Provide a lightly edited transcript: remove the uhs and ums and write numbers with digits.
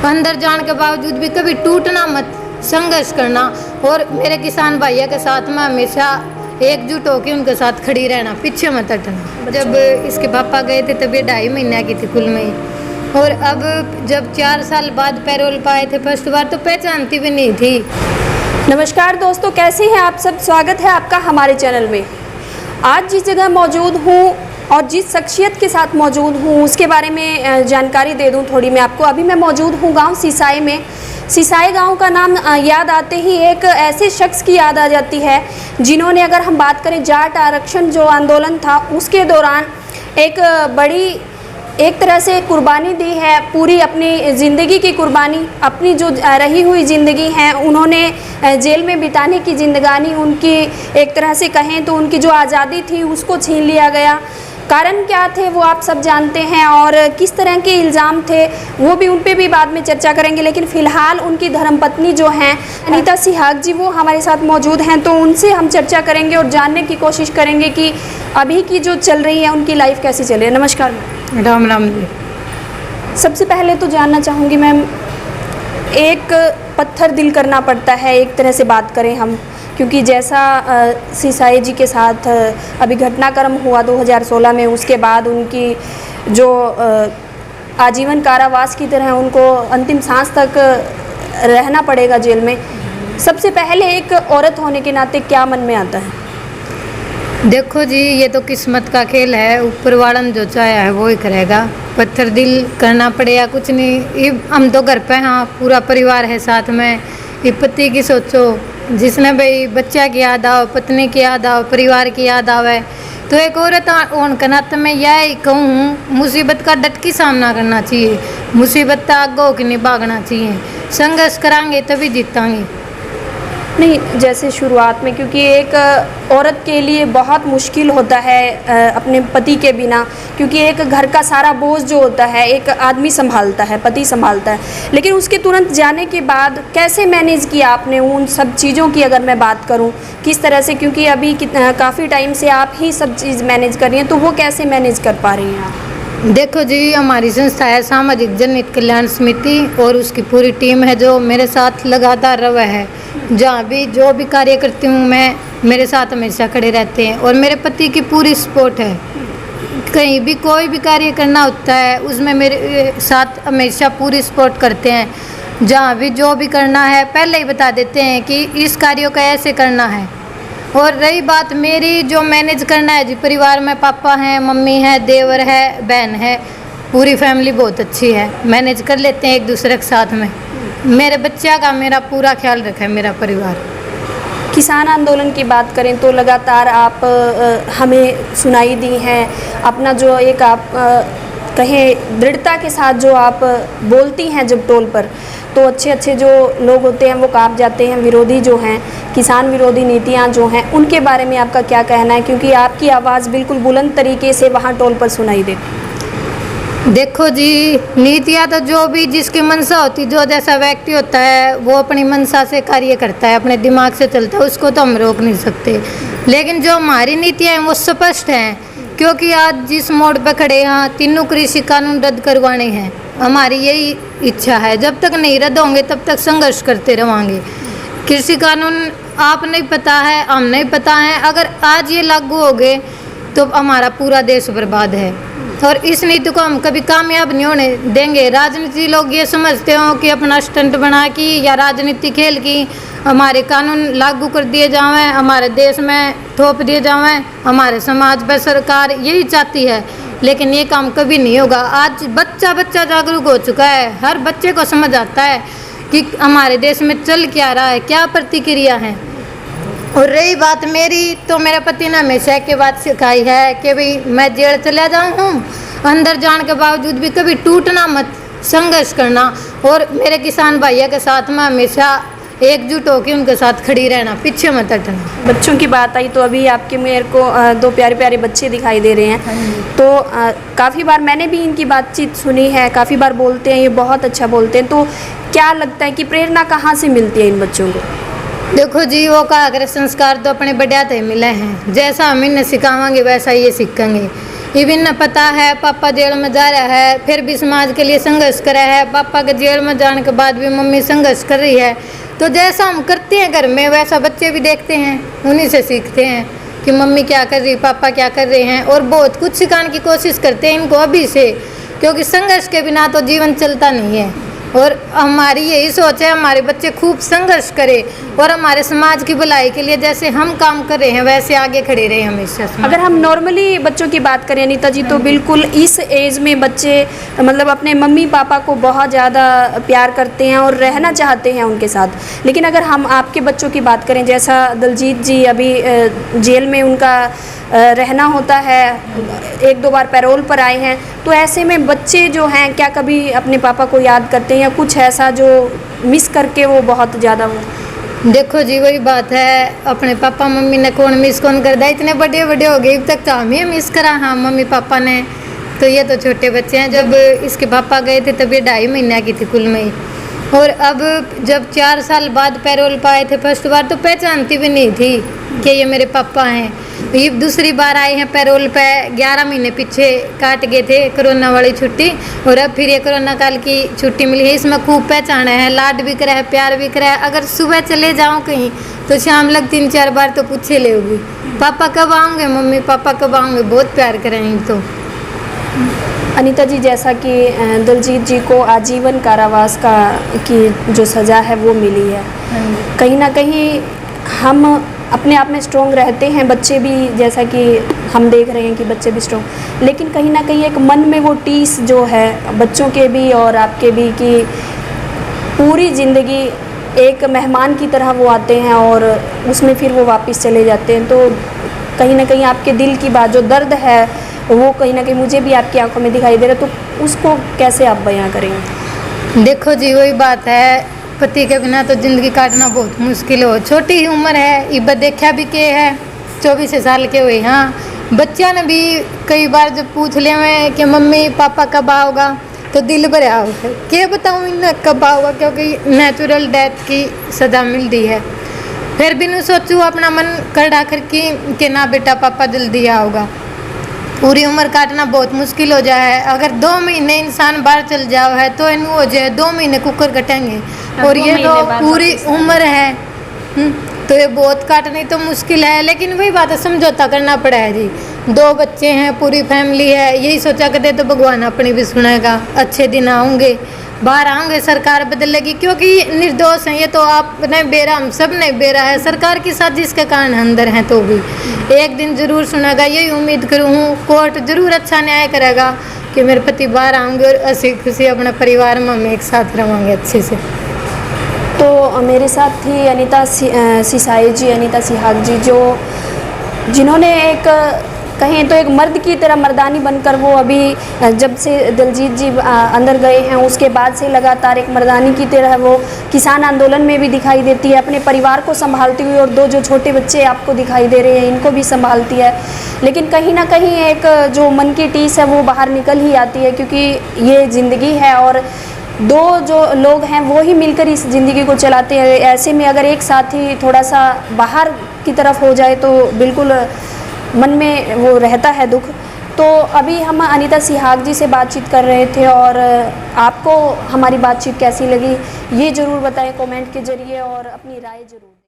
अंदर जाने के बावजूद भी कभी टूटना मत, संघर्ष करना और मेरे किसान भाइयों के साथ में हमेशा एकजुट होकर उनके साथ खड़ी रहना, पीछे मत हटना। जब इसके पापा गए थे तब ये 2.5 महीने की थी कुल में, और अब जब 4 साल बाद पैरोल पाए थे फर्स्ट बार तो पहचानती भी नहीं थी। नमस्कार दोस्तों, कैसे हैं आप सब। स्वागत है आपका हमारे चैनल में। आज जिस जगह मौजूद हूँ और जिस शख्सियत के साथ मौजूद हूँ उसके बारे में जानकारी दे दूँ थोड़ी मैं आपको। अभी मैं मौजूद हूँ गांव सिसाई में। सिसाई गांव का नाम याद आते ही एक ऐसे शख्स की याद आ जाती है जिन्होंने, अगर हम बात करें जाट आरक्षण जो आंदोलन था उसके दौरान एक बड़ी एक तरह से कुर्बानी दी है, पूरी अपनी ज़िंदगी की कुर्बानी, अपनी जो रही हुई ज़िंदगी है उन्होंने जेल में बिताने की ज़िंदगानी उनकी एक तरह से कहें तो उनकी जो आज़ादी थी उसको छीन लिया गया। कारण क्या थे वो आप सब जानते हैं, और किस तरह के इल्ज़ाम थे वो भी, उन पे भी बाद में चर्चा करेंगे। लेकिन फ़िलहाल उनकी धर्मपत्नी जो हैं अनीता सिहाग जी वो हमारे साथ मौजूद हैं, तो उनसे हम चर्चा करेंगे और जानने की कोशिश करेंगे कि अभी की जो चल रही है उनकी लाइफ कैसी चल रही है। नमस्कार राम राम जी। सबसे पहले तो जानना चाहूँगी मैम, एक पत्थर दिल करना पड़ता है एक तरह से बात करें हम, क्योंकि जैसा सिसाई जी के साथ अभी घटनाक्रम हुआ 2016 में, उसके बाद उनकी जो आजीवन कारावास की तरह उनको अंतिम सांस तक रहना पड़ेगा जेल में। सबसे पहले एक औरत होने के नाते क्या मन में आता है? देखो जी, ये तो किस्मत का खेल है, ऊपर वाला ने जो चाहा है वो ही करेगा। पत्थर दिल करना पड़ेगा कुछ नहीं, ये हम तो घर पे, हाँ पूरा परिवार है साथ में। ये पति की सोचो, जिसने भाई बच्चा की याद आओ, पत्नी की याद आओ, परिवार की याद आवे, तो एक औरत होने के नाते मैं यह कहूँ मुसीबत का डट के सामना करना चाहिए, मुसीबत तक आगे होकर नहीं भागना चाहिए। संघर्ष करांगे तभी जीतांगे। नहीं, जैसे शुरुआत में, क्योंकि एक औरत के लिए बहुत मुश्किल होता है अपने पति के बिना, क्योंकि एक घर का सारा बोझ जो होता है एक आदमी संभालता है, पति संभालता है, लेकिन उसके तुरंत जाने के बाद कैसे मैनेज किया आपने उन सब चीज़ों की? अगर मैं बात करूं किस तरह से, क्योंकि अभी काफ़ी टाइम से आप ही सब चीज़ मैनेज कर रही हैं, तो वो कैसे मैनेज कर पा रही हैं आप? देखो जी, हमारी संस्था है सामाजिक जनहित कल्याण समिति, और उसकी पूरी टीम है जो मेरे साथ लगातार रवा है। जहाँ भी जो भी कार्य करती हूँ मैं, मेरे साथ हमेशा खड़े रहते हैं, और मेरे पति की पूरी सपोर्ट है। कहीं भी कोई भी कार्य करना होता है उसमें मेरे साथ हमेशा पूरी सपोर्ट करते हैं। जहाँ भी जो भी करना है पहले ही बता देते हैं कि इस कार्यों का ऐसे करना है। और रही बात मेरी जो मैनेज करना है जी, परिवार में पापा हैं, मम्मी है, देवर है, बहन है, पूरी फैमिली बहुत अच्छी है, मैनेज कर लेते हैं एक दूसरे के साथ में। मेरे बच्चा का मेरा पूरा ख्याल रखा है मेरा परिवार। किसान आंदोलन की बात करें तो लगातार आप हमें सुनाई दी हैं, अपना जो एक आप कहें दृढ़ता के साथ जो आप बोलती हैं जब टोल पर, तो अच्छे अच्छे जो लोग होते हैं वो कांप जाते हैं। विरोधी जो हैं, किसान विरोधी नीतियां जो हैं, उनके बारे में आपका क्या कहना है? क्योंकि आपकी आवाज़ बिल्कुल बुलंद तरीके से वहाँ टोल पर सुनाई देती। देखो जी, नीतियाँ तो जो भी जिसकी मंशा होती, जो जैसा व्यक्ति होता है वो अपनी मंशा से कार्य करता है, अपने दिमाग से चलता है, उसको तो हम रोक नहीं सकते। लेकिन जो हमारी नीतियाँ हैं वो स्पष्ट हैं, क्योंकि आज जिस मोड़ पर खड़े हैं, तीनों कृषि कानून रद्द करवाने हैं। हमारी यही इच्छा है, जब तक नहीं रद्द होंगे तब तक संघर्ष करते रहेंगे। कृषि कानून आप नहीं पता है, हम नहीं पता है, अगर आज ये लागू हो गए तो हमारा पूरा देश बर्बाद है, और इस नीति को हम कभी कामयाब नहीं होने देंगे। राजनीति लोग ये समझते हो कि अपना स्टंट बना की या राजनीति खेल की हमारे कानून लागू कर दिए जावें, हमारे देश में थोप दिए जावें, हमारे समाज पर सरकार यही चाहती है, लेकिन ये काम कभी नहीं होगा। आज बच्चा बच्चा जागरूक हो चुका है, हर बच्चे को समझ आता है कि हमारे देश में चल क्या रहा है, क्या प्रतिक्रिया है। और रही बात मेरी, तो मेरे पति ने हमेशा एक बात सिखाई है कि भाई मैं जेल चला जाऊँ, अंदर जाने के बावजूद भी कभी टूटना मत, संघर्ष करना, और मेरे किसान भाइयों के साथ में हमेशा एकजुट होकर उनके साथ खड़ी रहना, पीछे मत हटना। बच्चों की बात आई तो अभी आपके मेरे को 2 प्यारे प्यारे बच्चे दिखाई दे रहे हैं, तो काफ़ी बार मैंने भी इनकी बातचीत सुनी है, काफ़ी बार बोलते हैं, ये बहुत अच्छा बोलते हैं। तो क्या लगता है कि प्रेरणा कहाँ से मिलती है इन बच्चों को? देखो जी, वो कहा करे संस्कार तो अपने बढ़िया थे मिले हैं, जैसा हम इन्हें सिखावांगे वैसा ये सीखेंगे। ये भी न पता है पापा जेल में जा रहा है, फिर भी समाज के लिए संघर्ष कर रहा है। पापा के जेल में जाने के बाद भी मम्मी संघर्ष कर रही है। तो जैसा हम करते हैं घर में वैसा बच्चे भी देखते हैं, उन्हीं से सीखते हैं कि मम्मी क्या कर रही, पापा क्या कर रहे हैं, और बहुत कुछ सिखाने की कोशिश करते हैं इनको अभी से, क्योंकि संघर्ष के बिना तो जीवन चलता नहीं है। और हमारी यही सोच है हमारे बच्चे खूब संघर्ष करें और हमारे समाज की भलाई के लिए जैसे हम काम कर रहे हैं वैसे आगे खड़े रहे हमेशा। अगर हम नॉर्मली बच्चों की बात करें अनीता जी, तो बिल्कुल इस एज में बच्चे मतलब अपने मम्मी पापा को बहुत ज़्यादा प्यार करते हैं और रहना चाहते हैं उनके साथ। लेकिन अगर हम आपके बच्चों की बात करें, जैसा दलजीत जी अभी जेल में उनका रहना होता है, 1-2 बार पैरोल पर आए हैं, तो ऐसे में बच्चे जो हैं क्या कभी अपने पापा को याद करते हैं या कुछ ऐसा जो मिस करके वो बहुत ज़्यादा हो? देखो जी वही बात है, अपने पापा मम्मी ने कौन मिस कौन कर दिया, इतने बड़े बड़े हो गए, अब तक तो हम ही मिस करा हाँ मम्मी पापा ने, तो ये तो छोटे बच्चे हैं। जब इसके पापा गए थे तब ये 2.5 महीने की थी कुल में, और अब जब 4 साल बाद पैरोल पाए थे फर्स्ट बार तो पहचानती भी नहीं थी कि ये मेरे पापा हैं। ये दूसरी बार आए हैं पैरोल पे, 11 महीने पीछे काट गए थे कोरोना वाली छुट्टी, और अब फिर ये कोरोना काल की छुट्टी मिली है, इसमें खूब पहचाना है, लाड भी करा है, प्यार भी करा है। अगर सुबह चले जाऊँ कहीं तो शाम लग 3-4 बार तो पूछे ले होगी पापा कब आओगे, मम्मी पापा कब आओगे, बहुत प्यार कराएंगे। तो अनीता जी, जैसा कि दलजीत जी को आजीवन कारावास का की जो सज़ा है वो मिली है, कहीं ना कहीं हम अपने आप में स्ट्रॉन्ग रहते हैं, बच्चे भी, जैसा कि हम देख रहे हैं कि बच्चे भी स्ट्रॉन्ग, लेकिन कहीं ना कहीं एक मन में वो टीस जो है बच्चों के भी और आपके भी, कि पूरी ज़िंदगी एक मेहमान की तरह वो आते हैं और उसमें फिर वो वापस चले जाते हैं। तो कहीं ना कहीं आपके दिल की बात जो दर्द है वो कहीं ना कहीं मुझे भी आपकी आंखों में दिखाई दे रहा है, तो उसको कैसे आप बयां करेंगे? देखो जी वही बात है, पति के बिना तो ज़िंदगी काटना बहुत मुश्किल हो। छोटी ही उम्र है, इब देखा भी के है, 24 साल के हुए। हाँ, बच्चा ने भी कई बार जब पूछ ले मैं कि मम्मी पापा कब आओगा तो दिल भरा होगा, क्या बताऊँ इन्हें कब आओगा, क्योंकि नेचुरल डेथ की सज़ा मिल दी है। फिर भी नहीं सोचूँ अपना मन कड़ा कर कि ना बेटा पापा जल्दी आओगा। पूरी उम्र काटना बहुत मुश्किल हो जाए है। अगर 2 महीने इंसान बाहर चल जाओ है तो इन हो जाए 2 महीने कुकर कटेंगे, और ये तो पूरी उम्र है। तो ये बहुत काटनी तो मुश्किल है, लेकिन वही बात है, समझौता करना पड़ा है जी। 2 बच्चे हैं, पूरी फैमिली है, यही सोचा करते तो भगवान अपनी भी सुनेगा, अच्छे दिन आऊँगे, बाहर आऊँगे, सरकार बदलेगी, क्योंकि निर्दोष हैं ये तो आपने बेरा, हम सब ने बेरा है, सरकार की साजिश के कारण अंदर हैं, तो भी एक दिन जरूर सुनेगा, यही उम्मीद करूँ हूँ। कोर्ट जरूर अच्छा न्याय करेगा कि मेरे पति बाहर आएंगे और हंसी खुशी अपने परिवार में हम एक साथ रहेंगे अच्छे से। तो मेरे साथ थी अनीता सिसाई जी, अनीता सिहाग जी, जिन्होंने एक कहें तो एक मर्द की तरह मर्दानी बनकर वो अभी जब से दलजीत जी अंदर गए हैं उसके बाद से लगातार एक मर्दानी की तरह वो किसान आंदोलन में भी दिखाई देती है, अपने परिवार को संभालती हुई, और 2 जो छोटे बच्चे आपको दिखाई दे रहे हैं इनको भी संभालती है। लेकिन कहीं ना कहीं एक जो मन की टीस है वो बाहर निकल ही आती है, क्योंकि ये ज़िंदगी है और 2 जो लोग हैं वो ही मिलकर इस ज़िंदगी को चलाते हैं। ऐसे में अगर एक साथी थोड़ा सा बाहर की तरफ हो जाए तो बिल्कुल मन में वो रहता है दुख। तो अभी हम अनीता सिहाग जी से बातचीत कर रहे थे, और आपको हमारी बातचीत कैसी लगी ये ज़रूर बताएं कमेंट के ज़रिए, और अपनी राय ज़रूर